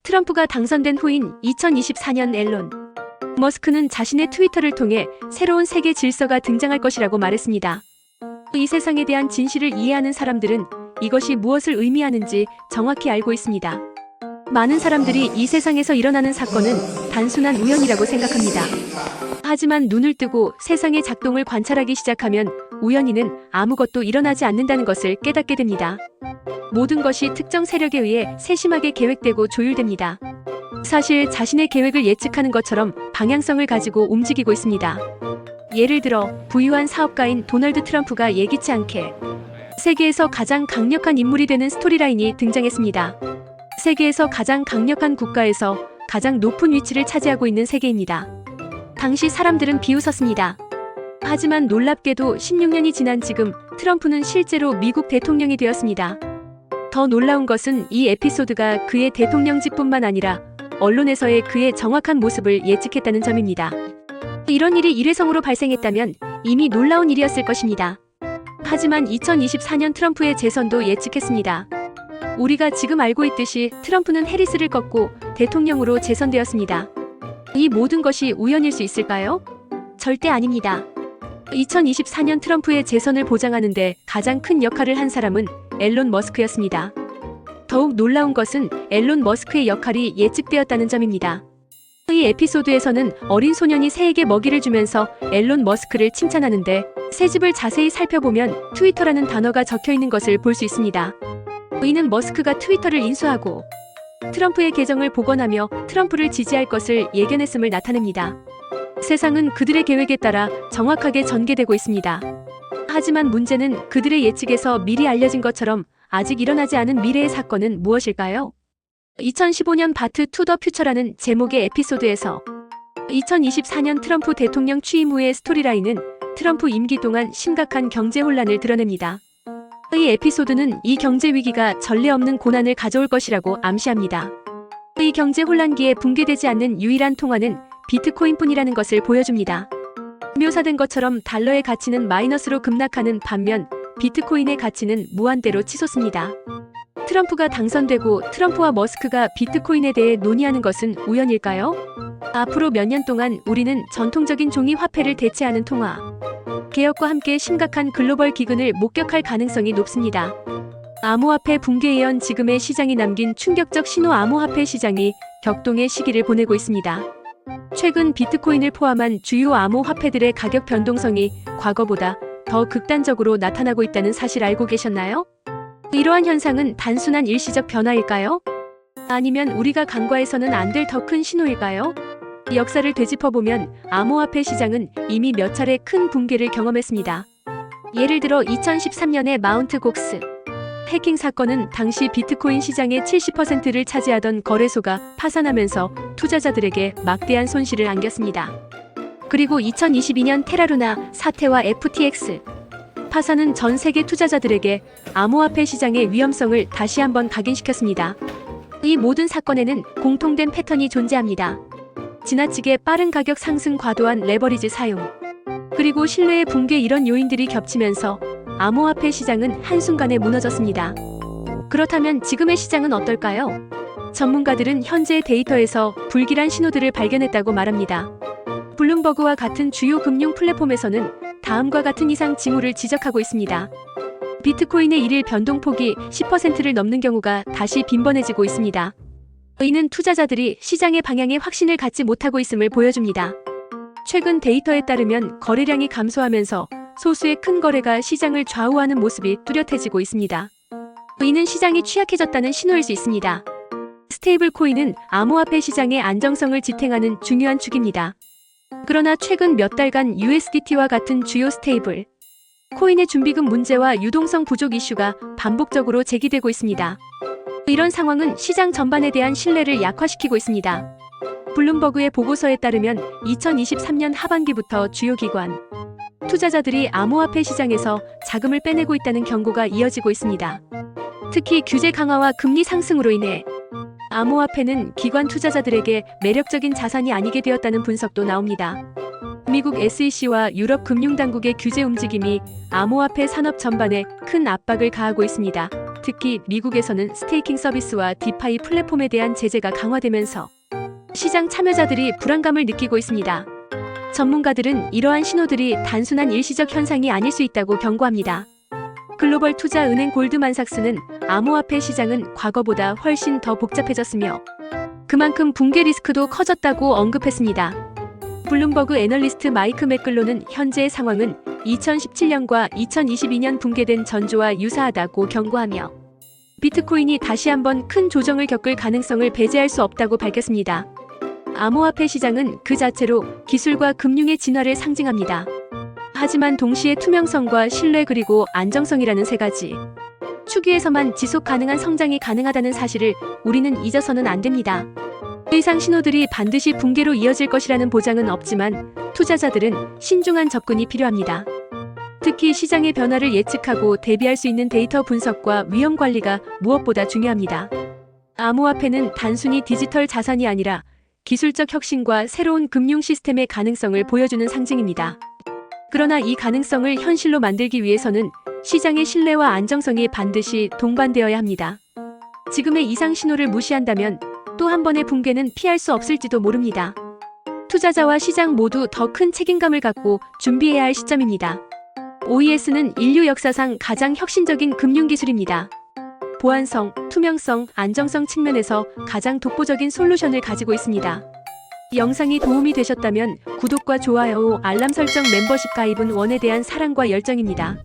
트럼프가 당선된 후인 2024년 앨런 머스크는 자신의 트위터를 통해 새로운 세계 질서가 등장할 것이라고 말했습니다. 이 세상에 대한 진실을 이해하는 사람들은 이것이 무엇을 의미하는지 정확히 알고 있습니다. 많은 사람들이 이 세상에서 일어나는 사건은 단순한 우연이라고 생각합니다. 하지만 눈을 뜨고 세상의 작동을 관찰하기 시작하면 우연히는 아무것도 일어나지 않는다는 것을 깨닫게 됩니다. 모든 것이 특정 세력에 의해 세심하게 계획되고 조율됩니다. 사실 자신의 계획을 예측하는 것처럼 방향성을 가지고 움직이고 있습니다. 예를 들어 부유한 사업가인 도널드 트럼프가 예기치 않게 세계에서 가장 강력한 인물이 되는 스토리라인이 등장했습니다. 세계에서 가장 강력한 국가에서 가장 높은 위치를 차지하고 있는 세계입니다. 당시 사람들은 비웃었습니다. 하지만 놀랍게도 16년이 지난 지금 트럼프는 실제로 미국 대통령이 되었습니다. 더 놀라운 것은 이 에피소드가 그의 대통령직뿐만 아니라 언론에서의 그의 정확한 모습을 예측했다는 점입니다. 이런 일이 일회성으로 발생했다면 이미 놀라운 일이었을 것입니다. 하지만 2024년 트럼프의 재선도 예측했습니다. 우리가 지금 알고 있듯이 트럼프는 해리스를 꺾고 대통령으로 재선되었습니다. 이 모든 것이 우연일 수 있을까요? 절대 아닙니다. 2024년 트럼프의 재선을 보장하는 데 가장 큰 역할을 한 사람은 앨런 머스크였습니다. 더욱 놀라운 것은 앨런 머스크의 역할이 예측되었다는 점입니다. 이 에피소드에서는 어린 소년이 새에게 먹이를 주면서 앨런 머스크를 칭찬하는데 새 집을 자세히 살펴보면 트위터라는 단어가 적혀있는 것을 볼 수 있습니다. 이는 머스크가 트위터를 인수하고 트럼프의 계정을 복원하며 트럼프를 지지할 것을 예견했음을 나타냅니다. 세상은 그들의 계획에 따라 정확하게 전개되고 있습니다. 하지만 문제는 그들의 예측에서 미리 알려진 것처럼 아직 일어나지 않은 미래의 사건은 무엇일까요? 2015년 바트 투 더 퓨처라는 제목의 에피소드에서 2024년 트럼프 대통령 취임 후의 스토리라인은 트럼프 임기 동안 심각한 경제 혼란을 드러냅니다. 이 에피소드는 이 경제 위기가 전례 없는 고난을 가져올 것이라고 암시합니다. 이 경제 혼란기에 붕괴되지 않는 유일한 통화는 비트코인뿐이라는 것을 보여줍니다. 묘사된 것처럼 달러의 가치는 마이너스로 급락하는 반면 비트코인의 가치는 무한대로 치솟습니다. 트럼프가 당선되고 트럼프와 머스크가 비트코인에 대해 논의하는 것은 우연일까요? 앞으로 몇 년 동안 우리는 전통적인 종이 화폐를 대체하는 통화 개혁과 함께 심각한 글로벌 기근을 목격할 가능성이 높습니다. 암호화폐 붕괴 예언 지금의 시장이 남긴 충격적 신호 암호화폐 시장이 격동의 시기를 보내고 있습니다. 최근 비트코인을 포함한 주요 암호화폐들의 가격 변동성이 과거보다 더 극단적으로 나타나고 있다는 사실 알고 계셨나요? 이러한 현상은 단순한 일시적 변화일까요? 아니면 우리가 간과해서는 안 될 더 큰 신호일까요? 역사를 되짚어보면 암호화폐 시장은 이미 몇 차례 큰 붕괴를 경험했습니다. 예를 들어 2013년의 마운트 곡스 해킹 사건은 당시 비트코인 시장의 70%를 차지하던 거래소가 파산하면서 투자자들에게 막대한 손실을 안겼습니다. 그리고 2022년 테라루나 사태와 FTX 파산은 전 세계 투자자들에게 암호화폐 시장의 위험성을 다시 한번 각인시켰습니다. 이 모든 사건에는 공통된 패턴이 존재합니다. 지나치게 빠른 가격 상승, 과도한 레버리지 사용, 그리고 신뢰의 붕괴, 이런 요인들이 겹치면서 암호화폐 시장은 한순간에 무너졌습니다. 그렇다면 지금의 시장은 어떨까요? 전문가들은 현재의 데이터에서 불길한 신호들을 발견했다고 말합니다. 블룸버그와 같은 주요 금융 플랫폼에서는 다음과 같은 이상 징후를 지적하고 있습니다. 비트코인의 일일 변동폭이 10%를 넘는 경우가 다시 빈번해지고 있습니다. 이는 투자자들이 시장의 방향에 확신을 갖지 못하고 있음을 보여줍니다. 최근 데이터에 따르면 거래량이 감소하면서 소수의 큰 거래가 시장을 좌우하는 모습이 뚜렷해지고 있습니다. 이는 시장이 취약해졌다는 신호일 수 있습니다. 스테이블 코인은 암호화폐 시장의 안정성을 지탱하는 중요한 축입니다. 그러나 최근 몇 달간 USDT와 같은 주요 스테이블 코인의 준비금 문제와 유동성 부족 이슈가 반복적으로 제기되고 있습니다. 이런 상황은 시장 전반에 대한 신뢰를 약화시키고 있습니다. 블룸버그의 보고서에 따르면 2023년 하반기부터 주요 기관, 투자자들이 암호화폐 시장에서 자금을 빼내고 있다는 경고가 이어지고 있습니다. 특히 규제 강화와 금리 상승으로 인해 암호화폐는 기관 투자자들에게 매력적인 자산이 아니게 되었다는 분석도 나옵니다. 미국 SEC와 유럽 금융당국의 규제 움직임이 암호화폐 산업 전반에 큰 압박을 가하고 있습니다. 특히 미국에서는 스테이킹 서비스와 디파이 플랫폼에 대한 제재가 강화되면서 시장 참여자들이 불안감을 느끼고 있습니다. 전문가들은 이러한 신호들이 단순한 일시적 현상이 아닐 수 있다고 경고합니다. 글로벌 투자 은행 골드만삭스는 암호화폐 시장은 과거보다 훨씬 더 복잡해졌으며 그만큼 붕괴 리스크도 커졌다고 언급했습니다. 블룸버그 애널리스트 마이크 맥글로는 현재의 상황은 2017년과 2022년 붕괴된 전조와 유사하다고 경고하며 비트코인이 다시 한번 큰 조정을 겪을 가능성을 배제할 수 없다고 밝혔습니다. 암호화폐 시장은 그 자체로 기술과 금융의 진화를 상징합니다. 하지만 동시에 투명성과 신뢰 그리고 안정성이라는 세 가지 축에서만 지속 가능한 성장이 가능하다는 사실을 우리는 잊어서는 안 됩니다. 이상 신호들이 반드시 붕괴로 이어질 것이라는 보장은 없지만 투자자들은 신중한 접근이 필요합니다. 특히 시장의 변화를 예측하고 대비할 수 있는 데이터 분석과 위험 관리가 무엇보다 중요합니다. 암호화폐는 단순히 디지털 자산이 아니라 기술적 혁신과 새로운 금융 시스템의 가능성을 보여주는 상징입니다. 그러나 이 가능성을 현실로 만들기 위해서는 시장의 신뢰와 안정성이 반드시 동반되어야 합니다. 지금의 이상 신호를 무시한다면 또 한 번의 붕괴는 피할 수 없을지도 모릅니다. 투자자와 시장 모두 더 큰 책임감을 갖고 준비해야 할 시점입니다. OES는 인류 역사상 가장 혁신적인 금융기술입니다. 보안성, 투명성, 안정성 측면에서 가장 독보적인 솔루션을 가지고 있습니다. 영상이 도움이 되셨다면 구독과 좋아요, 알람 설정, 멤버십 가입은 원에 대한 사랑과 열정입니다.